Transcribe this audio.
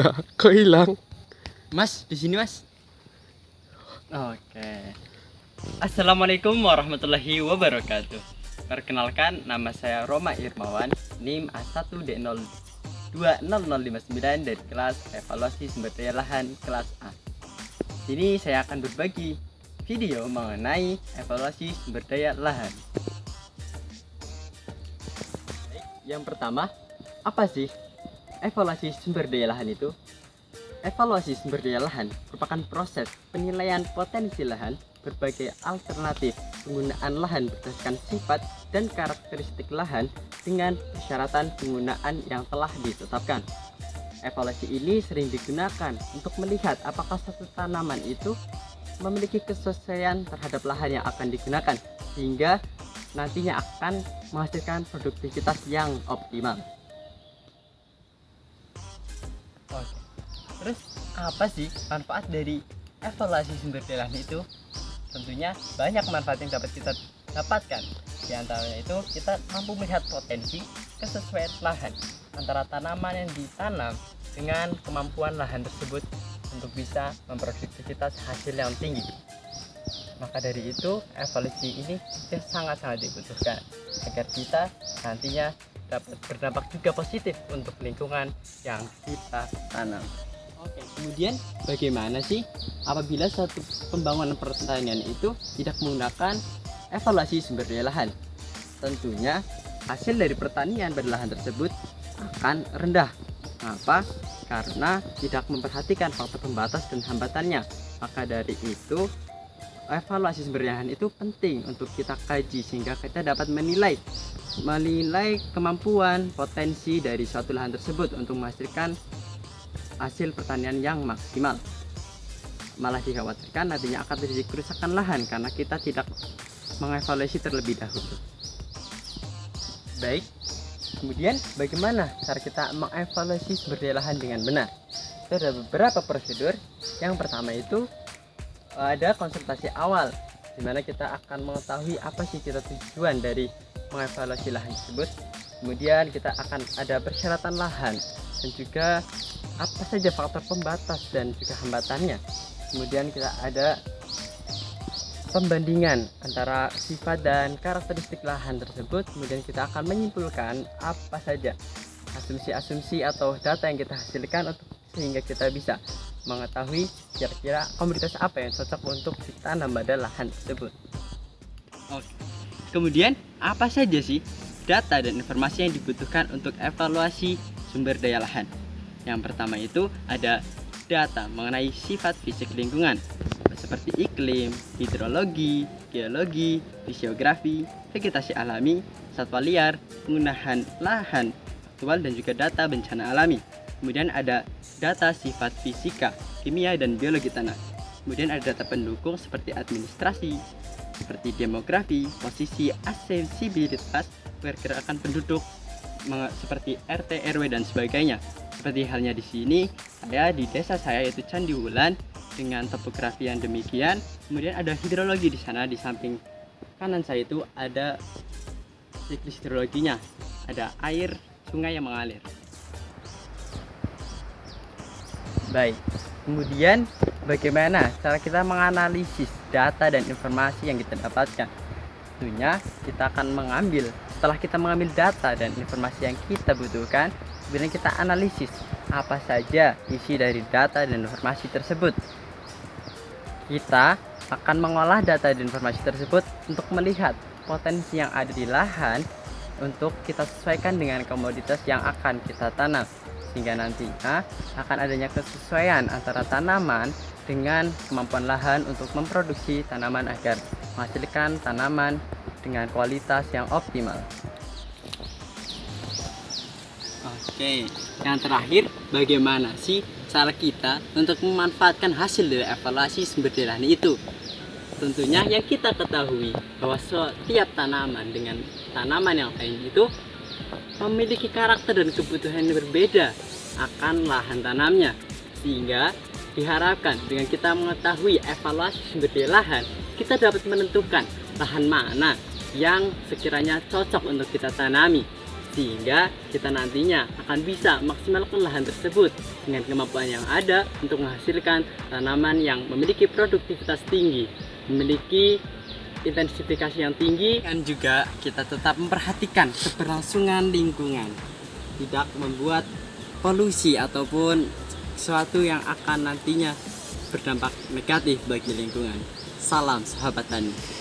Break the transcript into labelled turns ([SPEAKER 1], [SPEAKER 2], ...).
[SPEAKER 1] Lah, kok hilang?
[SPEAKER 2] Mas, di sini Mas. Oke. Assalamualaikum warahmatullahi wabarakatuh. Perkenalkan, nama saya Roma Irmawan, NIM A1D020059 dari kelas Evaluasi Sumber Daya Lahan kelas A. Sini saya akan berbagi video mengenai evaluasi sumber daya lahan. Yang pertama, apa sih evaluasi sumber daya lahan itu? Evaluasi sumber daya lahan merupakan proses penilaian potensi lahan, berbagai alternatif penggunaan lahan berdasarkan sifat dan karakteristik lahan dengan persyaratan penggunaan yang telah ditetapkan. Evaluasi ini sering digunakan untuk melihat apakah satu tanaman itu memiliki kesesuaian terhadap lahan yang akan digunakan, sehingga nantinya akan menghasilkan produktivitas yang optimal. Terus apa sih manfaat dari evaluasi sumber daya lahan itu? Tentunya banyak manfaat yang dapat kita dapatkan. Di antaranya itu kita mampu melihat potensi kesesuaian lahan antara tanaman yang ditanam dengan kemampuan lahan tersebut untuk bisa memproduktivitas hasil yang tinggi. Maka dari itu evaluasi ini sangat-sangat dibutuhkan agar kita nantinya dapat berdampak juga positif untuk lingkungan yang kita tanam. Oke, kemudian bagaimana sih apabila suatu pembangunan pertanian itu tidak menggunakan evaluasi sumber daya lahan? Tentunya hasil dari pertanian pada lahan tersebut akan rendah. Mengapa? Karena tidak memperhatikan faktor pembatas dan hambatannya. Maka dari itu evaluasi sumber daya lahan itu penting untuk kita kaji sehingga kita dapat menilai kemampuan potensi dari suatu lahan tersebut untuk menghasilkan hasil pertanian yang maksimal. Malah dikhawatirkan nantinya akan terjadi kerusakan lahan karena kita tidak mengevaluasi terlebih dahulu. Baik, kemudian bagaimana cara kita mengevaluasi sumber daya lahan dengan benar? Itu ada beberapa prosedur. Yang pertama itu ada konsultasi awal, di mana kita akan mengetahui apa sih kita tujuan dari mengevaluasi lahan tersebut. Kemudian kita akan ada persyaratan lahan dan juga apa saja faktor pembatas dan juga hambatannya. Kemudian kita ada pembandingan antara sifat dan karakteristik lahan tersebut. Kemudian kita akan menyimpulkan apa saja asumsi-asumsi atau data yang kita hasilkan untuk sehingga kita bisa mengetahui kira-kira komoditas apa yang cocok untuk ditanam pada lahan tersebut. Oke. Kemudian apa saja sih data dan informasi yang dibutuhkan untuk evaluasi sumber daya lahan? Yang pertama itu ada data mengenai sifat fisik lingkungan seperti iklim, hidrologi, geologi, fisiografi, vegetasi alami, satwa liar, penggunaan lahan aktual dan juga data bencana alami. Kemudian ada data sifat fisika, kimia dan biologi tanah. Kemudian ada data pendukung seperti administrasi, seperti demografi, posisi aksesibilitas, pergerakan penduduk seperti RT, RW dan sebagainya. Seperti halnya di sini, saya di desa saya yaitu Candi Wulan dengan topografi yang demikian. Kemudian ada hidrologi di sana, di samping kanan saya itu ada siklus hidrologinya, ada air sungai yang mengalir. Baik, kemudian bagaimana cara kita menganalisis data dan informasi yang kita dapatkan? Tentunya kita akan setelah kita mengambil data dan informasi yang kita butuhkan, kemudian kita analisis apa saja isi dari data dan informasi tersebut. Kita akan mengolah data dan informasi tersebut untuk melihat potensi yang ada di lahan untuk kita sesuaikan dengan komoditas yang akan kita tanam, sehingga nantinya akan adanya kesesuaian antara tanaman dengan kemampuan lahan untuk memproduksi tanaman agar menghasilkan tanaman dengan kualitas yang optimal. Oke, yang terakhir, bagaimana sih cara kita untuk memanfaatkan hasil dari evaluasi sumber daya lahan itu? Tentunya yang kita ketahui bahwa setiap tanaman dengan tanaman yang lain itu memiliki karakter dan kebutuhan yang berbeda akan lahan tanamnya, sehingga diharapkan dengan kita mengetahui evaluasi sumber daya lahan, kita dapat menentukan lahan mana yang sekiranya cocok untuk kita tanami, sehingga kita nantinya akan bisa maksimalkan lahan tersebut dengan kemampuan yang ada untuk menghasilkan tanaman yang memiliki produktivitas tinggi, memiliki intensifikasi yang tinggi, dan juga kita tetap memperhatikan keberlangsungan lingkungan, tidak membuat polusi ataupun sesuatu yang akan nantinya berdampak negatif bagi lingkungan. Salam sahabat tani.